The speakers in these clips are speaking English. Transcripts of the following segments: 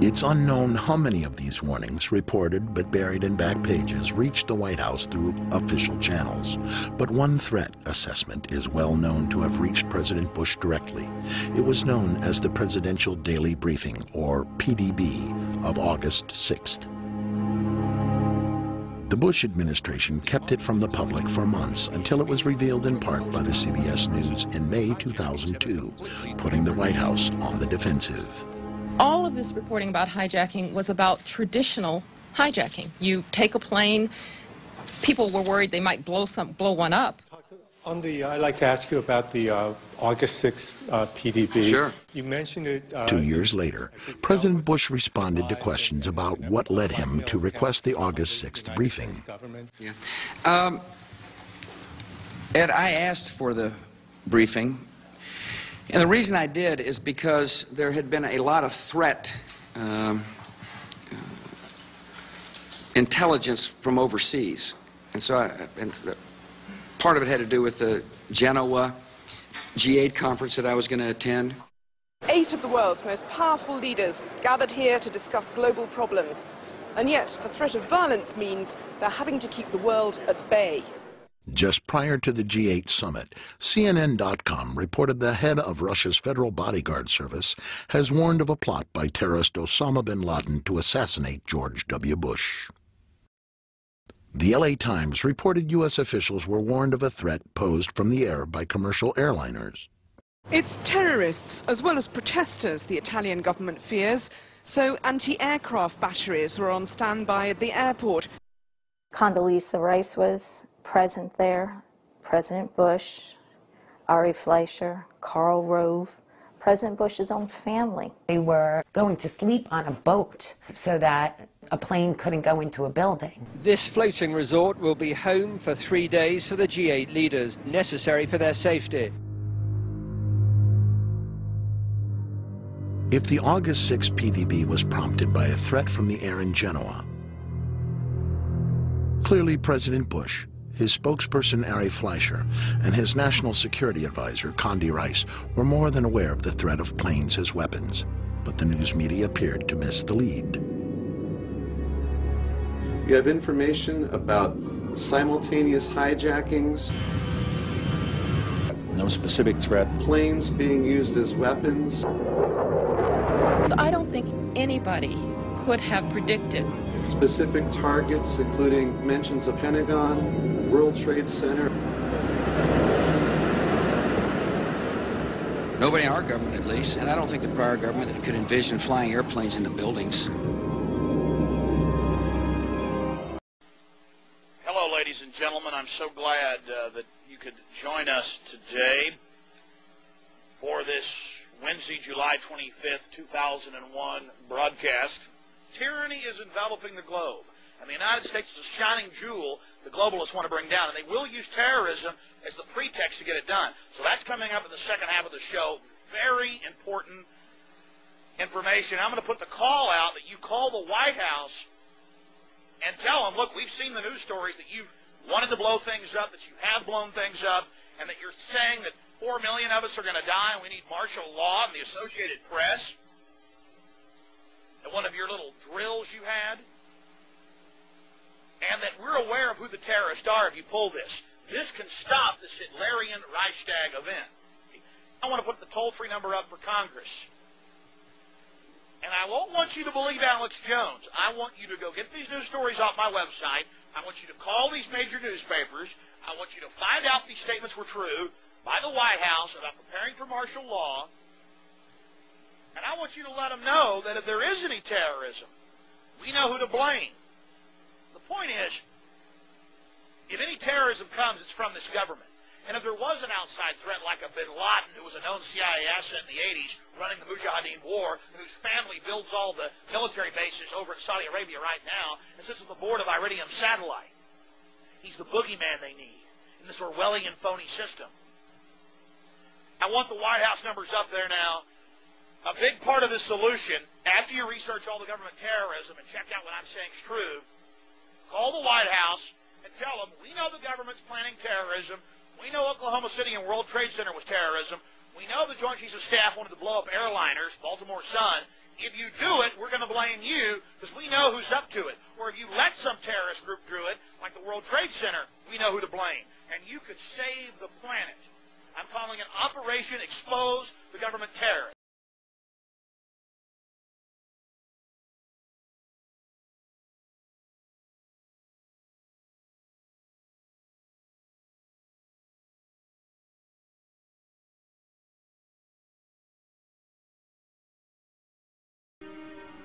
It's unknown how many of these warnings, reported but buried in back pages, reached the White House through official channels. But one threat assessment is well known to have reached President Bush directly. It was known as the Presidential Daily Briefing, or PDB, of August 6th. The Bush administration kept it from the public for months until it was revealed in part by the CBS News in May 2002, putting the White House on the defensive. All of this reporting about hijacking was about traditional hijacking. You take a plane, people were worried they might blow one up. I'd like to ask you about the August 6th PDB. Sure. You mentioned it. 2 years later, President Bush responded to questions about what led him to request the August 6th briefing. Yeah. Ed, I asked for the briefing, and the reason I did is because there had been a lot of threat intelligence from overseas, and so part of it had to do with the Genoa G8 conference that I was going to attend. 8 of the world's most powerful leaders gathered here to discuss global problems, and yet the threat of violence means they're having to keep the world at bay. Just prior to the G8 summit, CNN.com reported the head of Russia's Federal Bodyguard Service has warned of a plot by terrorist Osama bin Laden to assassinate George W. Bush. The LA Times reported U.S. officials were warned of a threat posed from the air by commercial airliners. It's terrorists as well as protesters the Italian government fears, so anti-aircraft batteries were on standby at the airport. Condoleezza Rice was present there, President Bush, Ari Fleischer, Karl Rove, President Bush's own family. They were going to sleep on a boat so that a plane couldn't go into a building. This floating resort will be home for 3 days for the G8 leaders, necessary for their safety. If the August 6 PDB was prompted by a threat from the air in Genoa, clearly President Bush, his spokesperson Ari Fleischer, and his national security advisor Condi Rice were more than aware of the threat of planes as weapons, but the news media appeared to miss the lead. You have information about simultaneous hijackings, no specific threat, planes being used as weapons. I don't think anybody could have predicted Specific targets, including mentions of Pentagon, World Trade Center. Nobody in our government, at least, and I don't think the prior government could envision flying airplanes into buildings. Hello, ladies and gentlemen. I'm so glad that you could join us today for this Wednesday, July 25th, 2001 broadcast. Tyranny is enveloping the globe, and the United States is a shining jewel the globalists want to bring down, and they will use terrorism as the pretext to get it done. So that's coming up in the second half of the show. Very important information. I'm going to put the call out that you call the White House and tell them, look, we've seen the news stories that you've wanted to blow things up, that you have blown things up, and that you're saying that 4 million of us are going to die and we need martial law and the Associated Press. One of your little drills you had, and that we're aware of who the terrorists are if you pull this. This can stop this Hitlerian Reichstag event. I want to put the toll-free number up for Congress. And I won't want you to believe Alex Jones. I want you to go get these news stories off my website. I want you to call these major newspapers. I want you to find out these statements were true by the White House about preparing for martial law. And I want you to let them know that if there is any terrorism, we know who to blame. The point is, if any terrorism comes, it's from this government. And if there was an outside threat like a bin Laden, who was a known CIA asset in the 80s, running the Mujahideen war, and whose family builds all the military bases over in Saudi Arabia right now, and sits with the board of Iridium Satellite. He's the boogeyman they need in this Orwellian phony system. I want the White House numbers up there now. A big part of the solution, after you research all the government terrorism and check out what I'm saying is true, call the White House and tell them, we know the government's planning terrorism. We know Oklahoma City and World Trade Center was terrorism. We know the Joint Chiefs of Staff wanted to blow up airliners, Baltimore Sun, If you do it, we're going to blame you because we know who's up to it. Or if you let some terrorist group do it, like the World Trade Center, we know who to blame. And you could save the planet. I'm calling it Operation Expose the Government Terrorist.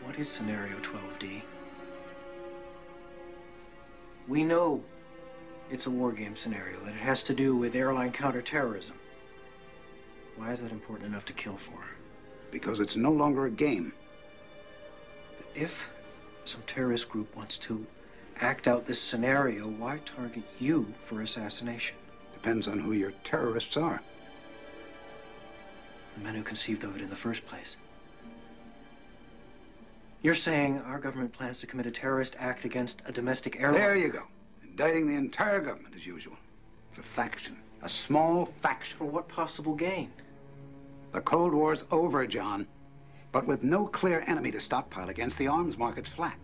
What is Scenario 12D? We know it's a war game scenario, that it has to do with airline counterterrorism. Why is that important enough to kill for? Because it's no longer a game. But if some terrorist group wants to act out this scenario, why target you for assassination? Depends on who your terrorists are. The men who conceived of it in the first place. You're saying our government plans to commit a terrorist act against a domestic airline? There you go. Indicting the entire government as usual. It's a faction. A small faction. For what possible gain? The Cold War's over, John. But with no clear enemy to stockpile against, the arms market's flat.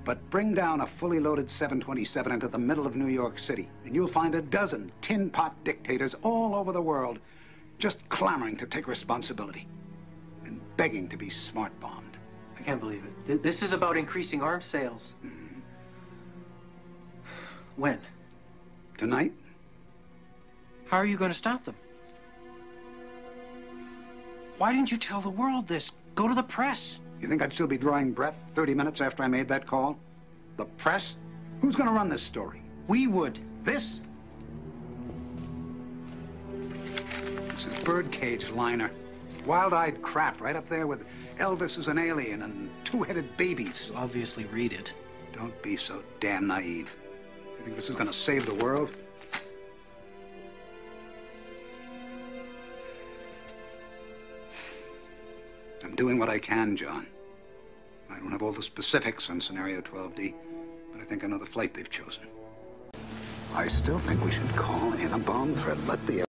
But bring down a fully loaded 727 into the middle of New York City, and you'll find a dozen tin pot dictators all over the world just clamoring to take responsibility and begging to be smart-bombed. I can't believe it. This is about increasing arms sales. Mm-hmm. When? Tonight? How are you going to stop them? Why didn't you tell the world this? Go to the press. You think I'd still be drawing breath 30 minutes after I made that call? The press? Who's going to run this story? We would. This? This is birdcage liner. Wild-eyed crap right up there with Elvis as an alien and two-headed babies. You obviously read it. Don't be so damn naive. You think this is going to save the world? I'm doing what I can, John. I don't have all the specifics on Scenario 12D, but I think I know the flight they've chosen. I still think we should call in a bomb threat. Let the